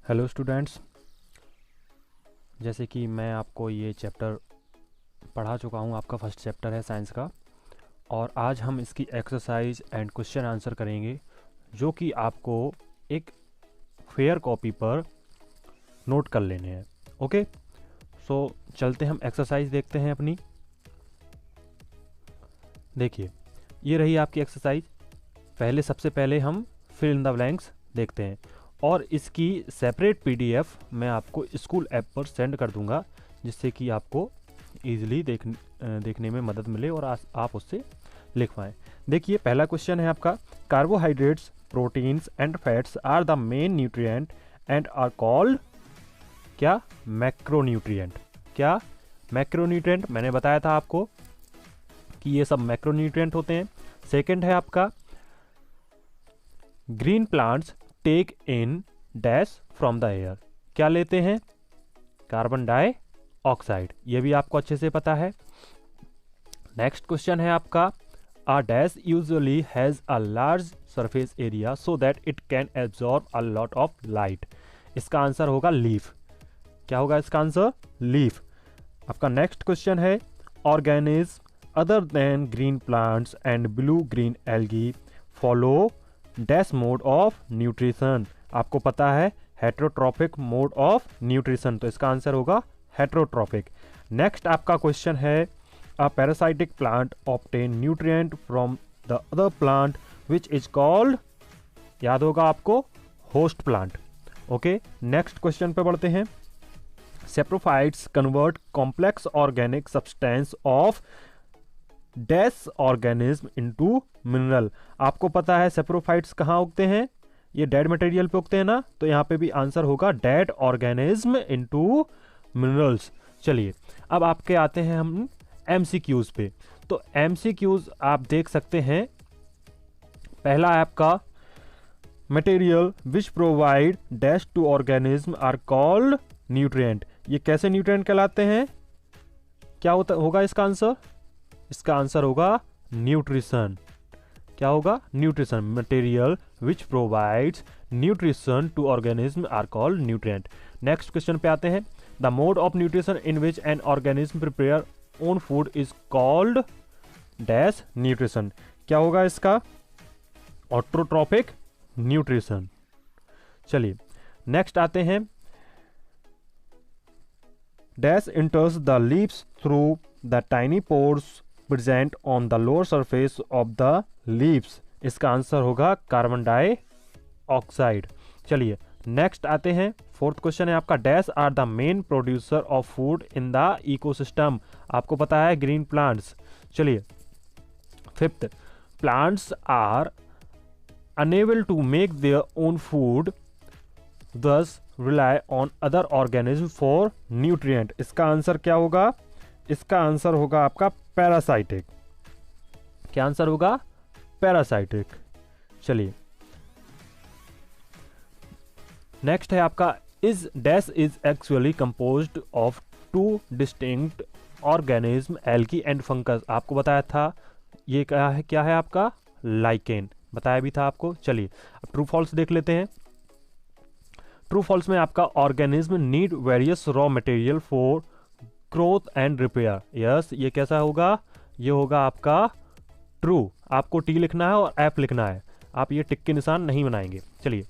Hello students, जैसे कि मैं आपको ये चैप्टर पढ़ा चुका हूँ। आपका फर्स्ट चैप्टर है साइंस का, और आज हम इसकी एक्सरसाइज एंड क्वेश्चन आंसर करेंगे, जो कि आपको एक फेयर कॉपी पर नोट कर लेने हैं। ओके, सो चलते हम एक्सरसाइज देखते हैं अपनी। देखिए, ये रही आपकी एक्सरसाइज। सबसे पहले हम फिल इन द ब्लैंक्स देखते हैं, और इसकी सेपरेट पीडीएफ मैं आपको स्कूल ऐप पर सेंड कर दूंगा, जिससे कि आपको ईजिली देखने में मदद मिले और आप उससे लिख पाएँ। देखिए, पहला क्वेश्चन है आपका, carbohydrates, proteins and fats are the main nutrient and are called क्या? मैक्रोन्यूट्रिएंट। क्या? मैक्रोन्यूट्रिएंट। मैंने बताया था आपको कि ये सब मैक्रोन्यूट्रिएंट होते हैं। सेकंड है आपका, green plants take in dash from the air. क्या लेते हैं? Carbon dioxide. ये भी आपको अच्छे से पता है। नेक्स्ट क्वेश्चन है आपका, a dash usually has a large surface area so that it can absorb a lot of light. इसका आंसर होगा लीफ। क्या होगा इसका आंसर? लीफ। आपका नेक्स्ट क्वेश्चन है, organism other than green plants and blue green algae follow dash mode of nutrition. आपको पता है हेट्रोट्रॉपिक मोड ऑफ न्यूट्रिशन, तो इसका आंसर होगा हेट्रोट्रॉपिक। नेक्स्ट आपका क्वेश्चन है, a parasitic plant obtain nutrient from the other plant which is called, याद होगा आपको, host plant. Okay, next question पे बढ़ते हैं। Saprophytes convert complex organic substance of dash organism into mineral. आपको पता है सेप्रोफाइट्स कहाँ उगते हैं? ये डेड मटेरियल पे उगते हैं ना, तो यहाँ पे भी आंसर होगा डेड ऑर्गेनिज्म इनटू मिनरल्स। चलिए, अब आपके आते हैं हम एमसीक्यूज पे। तो एमसीक्यूज आप देख सकते हैं। पहला है आपका, material which provide dash to organism are called nutrient. ये कैसे न्यूट्रिएंट कहलाते हैं? क्या होगा इसका आंसर? इसका आंसर होगा न्यूट्रिशन। क्या होगा? Nutrition. Material which provides nutrition to organism are called nutrient. Next question पे आते हैं, the mode of nutrition in which an organism prepare own food is called dash nutrition. क्या होगा इसका? Autotrophic nutrition. चलिए, नेक्स्ट आते हैं, dash enters the leaves through the tiny pores present on the lower surface of the leaves। इसका answer होगा carbon dioxide. चलिए, next आते हैं, फोर्थ क्वेश्चन है आपका, dash are the main producer of food in the ecosystem. आपको पता है ग्रीन प्लांट्स। चलिए, fifth, plants are unable to make their own food thus rely on other organism for nutrient। इसका आंसर क्या होगा? इसका आंसर होगा आपका पैरासाइटिक। क्या आंसर होगा? पैरासाइटिक। चलिए, नेक्स्ट है आपका, is dash is actually composed of two distinct organism algae and fungus. आपको बताया था ये क्या है आपका? लाइकेन। बताया भी था आपको। चलिए, अब ट्रू फॉल्स देख लेते हैं। ट्रू फॉल्स में आपका, organism need various raw material for growth and repair. Yes, ये कैसा होगा? ये होगा आपका ट्रू। आपको टी लिखना है और एफ लिखना है, आप ये टिक के निशान नहीं बनाएंगे। चलिए,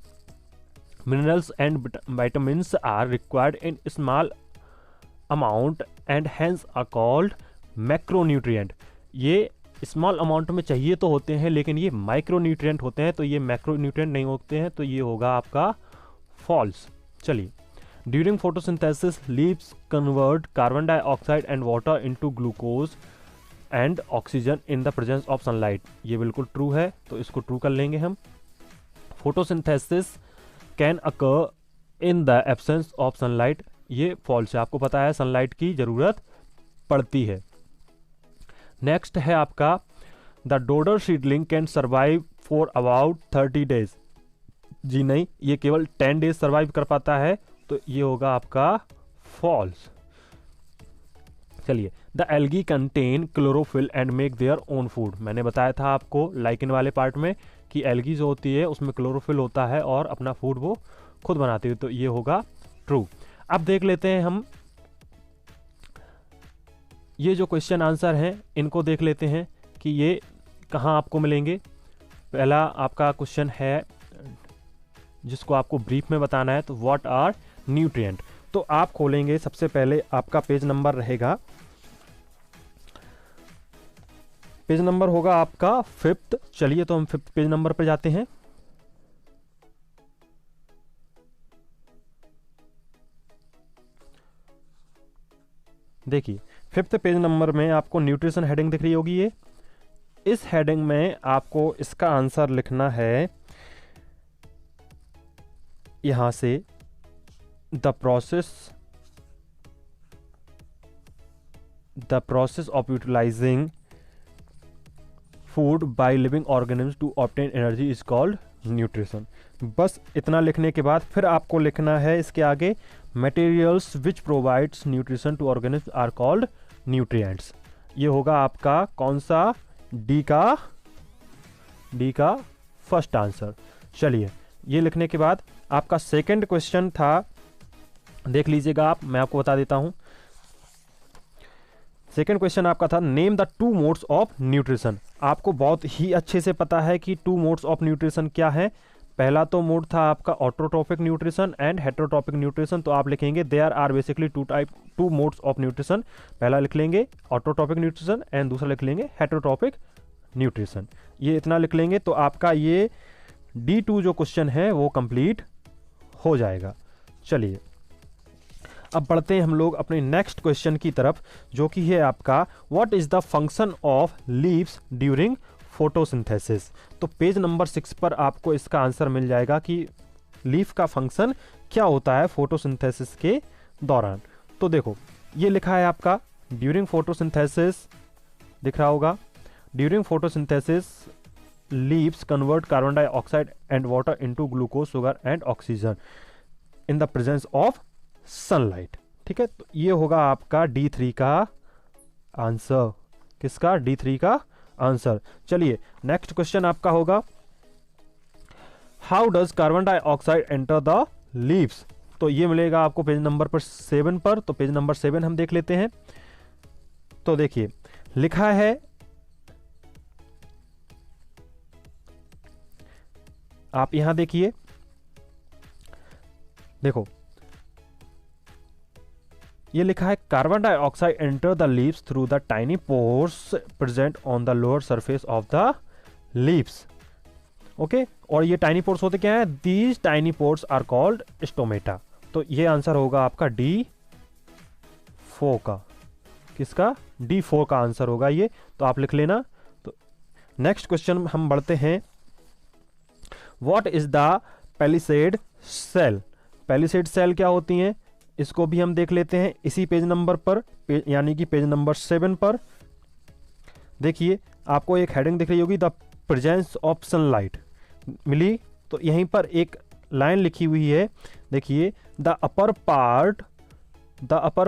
minerals and vitamins are required in small amount and hence are called macronutrient. ये स्मॉल अमाउंट में चाहिए तो होते हैं, लेकिन ये माइक्रोन्यूट्रिएंट होते हैं, तो ये मैक्रोन्यूट्रिएंट नहीं होते हैं, तो ये होगा आपका फॉल्स। चलिए, during photosynthesis leaves convert carbon dioxide and water into glucose and oxygen in the presence of sunlight. ये बिल्कुल ट्रू है, तो इसको ट्रू कर लेंगे हम। Photosynthesis can occur in the absence of sunlight. ये फॉल्स है। आपको पता है सनलाइट की जरूरत पड़ती है। नेक्स्ट है आपका, the dodder seedling can survive for about 30 days. जी नहीं, ये केवल 10 डेज सर्वाइव कर पाता है, तो ये होगा आपका फॉल्स। चलिए, the algae contain chlorophyll and make their own food. मैंने बताया था आपको लाइकेन वाले पार्ट में कि एल्गी जो होती है उसमें क्लोरोफिल होता है और अपना फूड वो खुद बनाती है, तो ये होगा ट्रू। अब देख लेते हैं हम ये जो क्वेश्चन आंसर हैं इनको देख लेते हैं कि ये कहाँ आपको मिलेंगे। पहला आपका क्वेश्चन है जिसको आपको ब्रीफ में बताना है, तो व्हाट आर न्यूट्रिएंट। तो आप खोलेंगे, सबसे पहले आपका पेज नंबर रहेगा, पेज नंबर होगा आपका 5th। चलिए तो हम 5th पेज नंबर पर जाते हैं। देखिए 5th पेज नंबर में आपको न्यूट्रिशन हेडिंग दिख रही होगी। ये इस हेडिंग में आपको इसका आंसर लिखना है यहां से, the process of utilising food by living organism to obtain energy is called nutrition. बस इतना लिखने के बाद फिर आपको लिखना है इसके आगे, materials which provides nutrition to organism are called nutrients. ये होगा आपका कौन सा, डी का फर्स्ट आंसर। चलिए ये लिखने के बाद आपका सेकंड क्वेश्चन था, देख लीजिएगा आप, मैं आपको बता देता हूं। सेकंड क्वेश्चन आपका था, name the 2 modes of nutrition. आपको बहुत ही अच्छे से पता है कि 2 मोड्स ऑफ न्यूट्रिशन क्या है। पहला तो मोड था आपका autotrophic nutrition and heterotrophic nutrition. तो आप लिखेंगे there are basically 2 modes of nutrition. पहला लिख लेंगे ऑटोट्रोपिक न्यूट्रिशन एंड दूसरा लिख लेंगे हेटेरोट्रोपिक न्यूट्रिशन। ये इतना लिख लेंगे तो आपका ये D2 जो क्वेश्चन है वो कंप्लीट हो जाएगा। चलिए अब बढ़ते हैं हम लोग अपने नेक्स्ट क्वेश्चन की तरफ, जो कि है आपका what is the function of leaves during photosynthesis. तो पेज नंबर 6 पर आपको इसका आंसर मिल जाएगा कि लीफ का फंक्शन क्या होता है फोटोसिंथेसिस के दौरान। तो देखो ये लिखा है आपका ड्यूरिंग फोटोसिंथेसिस, दिख रहा होगा, during photosynthesis leaves convert carbon dioxide and water into glucose, sugar and oxygen in the presence of sunlight. ठीक है, तो ये होगा आपका D3 का आंसर। किसका? D3 का आंसर। चलिए नेक्स्ट क्वेश्चन आपका होगा, how does carbon dioxide enter the leaves. तो ये मिलेगा आपको पेज नंबर पर 7 पर। तो पेज नंबर 7 हम देख लेते हैं। तो देखिए लिखा है, आप यहां देखिए, देखो ये लिखा है carbon dioxide enter the leaves through the tiny pores present on the lower surface of the leaves. Okay, और ये टाइनी पोर्स होते क्या है? These tiny pores are called stomata. तो ये आंसर होगा आपका D4 का। किसका? D4 का आंसर होगा ये, तो आप लिख लेना। तो नेक्स्ट क्वेश्चन हम बढ़ते हैं, what is the palisade cell. Palisade cell क्या होती हैं इसको भी हम देख लेते हैं इसी पेज नंबर पर, यानी कि पेज नंबर 7 पर। देखिए आपको एक हेडिंग दिख रही होगी, द प्रेजेंस ऑफ सनलाइट मिली। तो यहीं पर एक लाइन लिखी हुई है, देखिए, the upper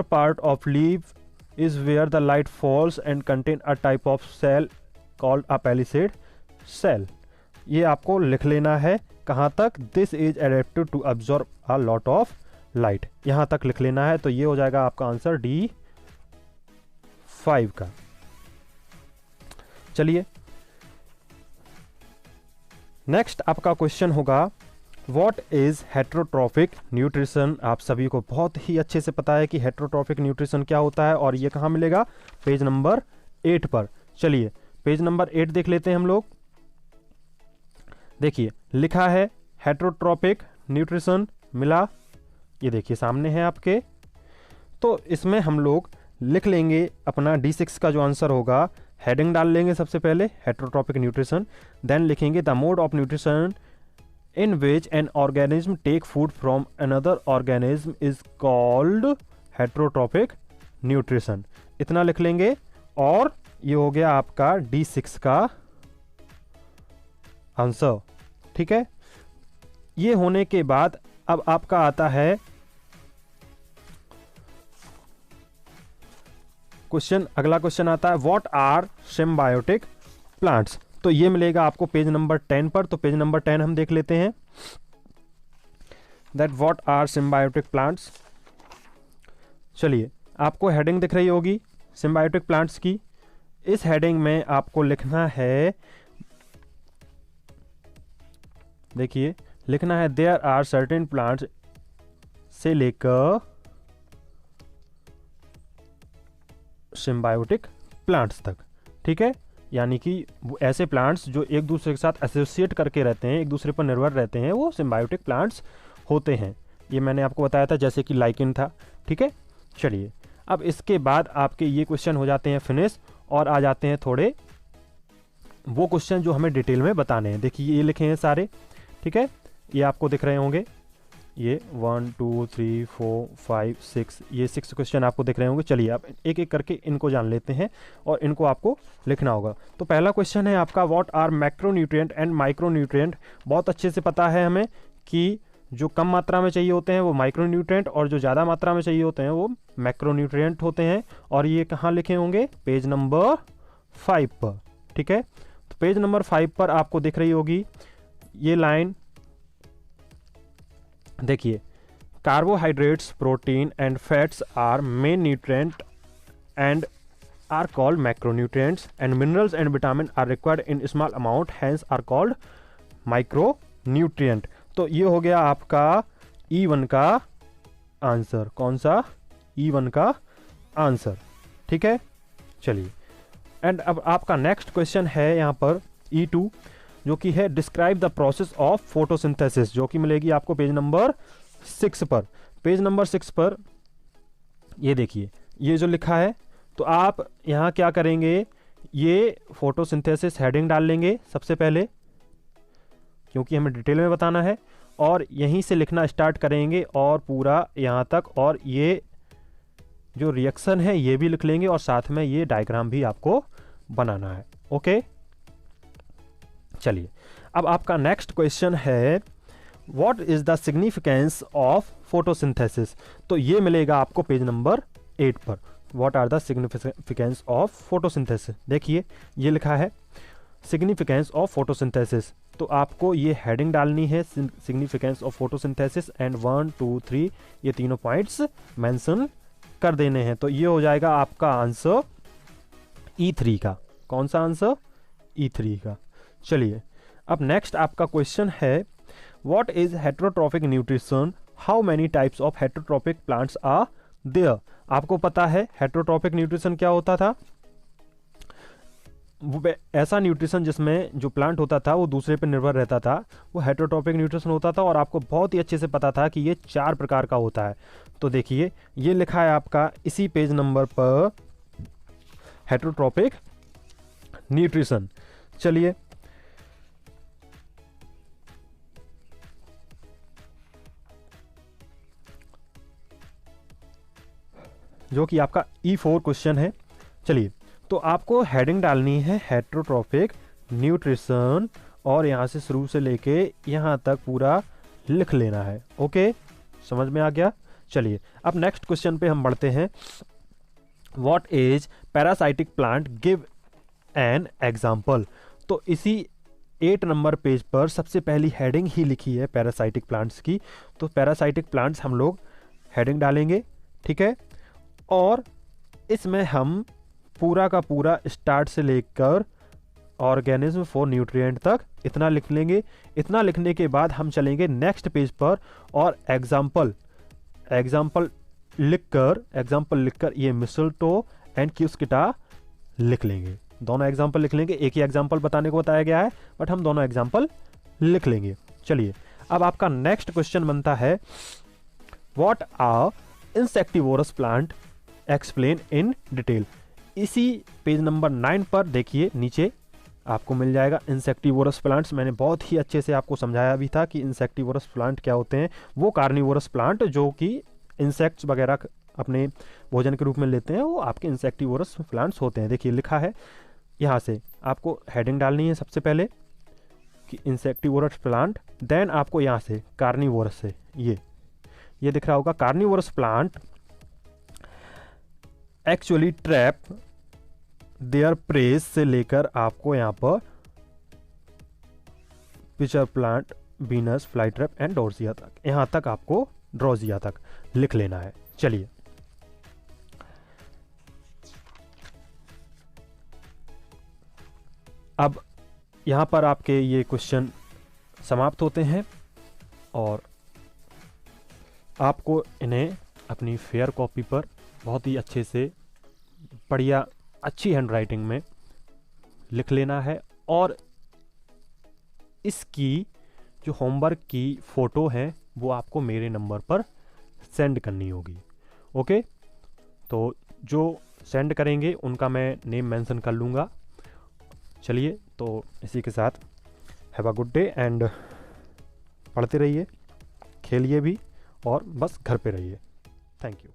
part of leaf is where the light falls and contain a type of cell called a palisade cell. ये आपको लिख लेना है कहां तक? This is adapted to absorb a lot of light, यहां तक लिख लेना है। तो ये हो जाएगा आपका आंसर D5 का। चलिए नेक्स्ट आपका क्वेश्चन होगा, व्हाट इज हेटेरोट्रोपिक न्यूट्रिशन। आप सभी को बहुत ही अच्छे से पता है कि हेटेरोट्रोपिक न्यूट्रिशन क्या होता है, और ये कहां मिलेगा? पेज नंबर 8 पर। चलिए पेज नंबर 8 देख लेते हैं हम लोग। देखिए लिखा है हेटेरोट्रोपिक न्यूट्रिशन, मिला, ये देखिए सामने है आपके। तो इसमें हम लोग लिख लेंगे अपना D6 का जो आंसर होगा, हेडिंग डाल लेंगे सबसे पहले हेटेरोट्रोपिक न्यूट्रिशन, देन लिखेंगे the mode of nutrition in which an organism take food from another organism is called heterotrophic nutrition. इतना लिख लेंगे, और ये हो गया आपका D6 का आंसर। ठीक है, ये होने के बाद अब आपका आता है क्वेश्चन, अगला क्वेश्चन आता है, व्हाट आर सिम्बायोटिक प्लांट्स। तो ये मिलेगा आपको पेज नंबर 10 पर। तो पेज नंबर 10 हम देख लेते हैं। That what are symbiotic plants. चलिए, आपको हेडिंग दिख रही होगी सिम्बायोटिक प्लांट्स की। इस हेडिंग में आपको लिखना है, देखिए लिखना है देयर आर सर्टेन प्लांट्स से लेकर सिम्बायोटिक प्लांट्स तक, ठीक है। यानी कि वो ऐसे प्लांट्स जो एक दूसरे के साथ एसोसिएट करके रहते हैं, एक दूसरे पर निर्भर रहते हैं, वो सिम्बायोटिक प्लांट्स होते हैं। ये मैंने आपको बताया था, जैसे कि लाइकेन था, ठीक है। चलिए, अब इसके बाद आपके ये क्वेश्चन हो जाते हैं फिनिश, और आ जाते हैं थोड़े वो क्वेश्चन जो हमें डिटेल में बताने हैं। देखिए ये लिखे हैं सारे, ठीक है, ये आपको दिख रहे होंगे, ये 1 2 3 4 5 6, ये 6 क्वेश्चन आपको दिख रहे होंगे। चलिए आप एक एक करके इनको जान लेते हैं और इनको आपको लिखना होगा। तो पहला क्वेश्चन है आपका, what are macronutrient and micronutrient. बहुत अच्छे से पता है हमें कि जो कम मात्रा में चाहिए होते हैं वो माइक्रोन्यूट्रिएंट, और जो ज़्यादा मात्रा में चाहिए होते हैं वो मैक्रोन्यूट्रिएंट होते हैं। और ये कहाँ लिखे होंगे, पेज नंबर 5 पर, ठीक है। तो पेज नंबर 5 पर आपको दिख रही होगी ये लाइन, देखिए, carbohydrates, protein and fats are main nutrient and are called macronutrients, and minerals and vitamin are required in small amount, hence are called micronutrient. तो ये हो गया आपका E1 का आंसर। कौन सा, E1 का आंसर, ठीक है। चलिए, एंड अब आपका नेक्स्ट क्वेश्चन है यहाँ पर E2, जो कि है describe the process of photosynthesis, जो कि मिलेगी आपको पेज नंबर 6 पर। पेज नंबर 6 पर ये देखिए, ये जो लिखा है, तो आप यहाँ क्या करेंगे, ये फोटोसिंथेसिस हेडिंग डाल लेंगे सबसे पहले, क्योंकि हमें डिटेल में बताना है, और यहीं से लिखना स्टार्ट करेंगे और पूरा यहाँ तक, और ये जो रिएक्शन है ये भी लिख लेंगे, और साथ में ये डायग्राम भी आपको बनाना है, ओके। चलिए, अब आपका नेक्स्ट क्वेश्चन है, what is the significance of photosynthesis. तो ये मिलेगा आपको पेज नंबर 8 पर, what are the significance of photosynthesis. देखिए ये लिखा है सिग्निफिकेंस ऑफ फोटोसिंथेसिस, तो आपको ये हेडिंग डालनी है, सिग्निफिकेंस ऑफ फोटोसिंथेसिस, एंड 1 2 3 ये तीनों पॉइंट्स मेंशन कर देने हैं। तो ये हो जाएगा आपका आंसर E3 का। कौन सा आंसर, E3 का। चलिए, अब नेक्स्ट आपका क्वेश्चन है, what is heterotrophic nutrition, how many types of heterotrophic plants are there. आपको पता है हेटेरोट्रॉपिक न्यूट्रिशन क्या होता था, वो ऐसा न्यूट्रिशन जिसमें जो प्लांट होता था वो दूसरे पर निर्भर रहता था, वो हेटेरोट्रॉपिक न्यूट्रिशन होता था, और आपको बहुत ही अच्छे से पता था कि ये 4 प्रकार का होता है। तो देखिए ये लिखा है आपका इसी पेज नंबर पर, हेटेरोट्रॉपिक न्यूट्रिशन। चलिए, जो कि आपका E4 क्वेश्चन है। चलिए, तो आपको हेडिंग डालनी है हेटेरोट्रॉपिक न्यूट्रिशन, और यहाँ से शुरू से लेके यहाँ तक पूरा लिख लेना है, ओके, समझ में आ गया। चलिए, अब नेक्स्ट क्वेश्चन पे हम बढ़ते हैं, what is parasitic plant, give an example. तो इसी 8 नंबर पेज पर सबसे पहली हेडिंग ही लिखी है पैरासाइटिक प्लांट्स की। तो पैरासाइटिक प्लांट्स हम लोग हेडिंग डालेंगे, ठीक है, और इसमें हम पूरा का पूरा स्टार्ट से लेकर ऑर्गेनिज्म फॉर न्यूट्रिएंट तक इतना लिख लेंगे। इतना लिखने के बाद हम चलेंगे नेक्स्ट पेज पर, और एग्जाम्पल लिखकर ये मिसल्टो एंड क्यूस्किटा लिख लेंगे। दोनों एग्जाम्पल लिख लेंगे, एक ही एग्जाम्पल बताने को बताया गया है, बट हम दोनों एग्जाम्पल लिख लेंगे। चलिए, अब आपका नेक्स्ट क्वेश्चन बनता है, what are insectivorous plant, explain in detail. इसी पेज नंबर 9 पर देखिए नीचे आपको मिल जाएगा इंसेक्टिवोरस प्लांट्स। मैंने बहुत ही अच्छे से आपको समझाया भी था कि इंसेक्टिवोरस प्लांट क्या होते हैं। वो कार्निवोरस प्लांट जो कि इंसेक्ट्स वगैरह अपने भोजन के रूप में लेते हैं, वो आपके इंसेक्टिवोरस प्लांट्स होते हैं। देखिए लिखा है, यहाँ से आपको हेडिंग डालनी है सबसे पहले कि इंसेक्टिवोरस प्लांट, देन आपको यहाँ से कार्निवोरस से ये दिख रहा होगा, carnivorous plant actually trap their prey से लेकर आपको यहाँ पर pitcher plant Venus, flytrap and Drosera तक, यहाँ तक आपको ड्रोजिया तक लिख लेना है। चलिए अब यहाँ पर आपके ये क्वेश्चन समाप्त होते हैं और आपको इन्हें अपनी फेयर कॉपी पर बहुत ही अच्छे से बढ़िया अच्छी हैंडराइटिंग में लिख लेना है और इसकी जो होमवर्क की फ़ोटो है वो आपको मेरे नंबर पर सेंड करनी होगी। ओके, तो जो सेंड करेंगे उनका मैं नेम मेंशन कर लूँगा। चलिए तो इसी के साथ have a good day and पढ़ते रहिए, खेलिए भी और बस घर पे रहिए। Thank you.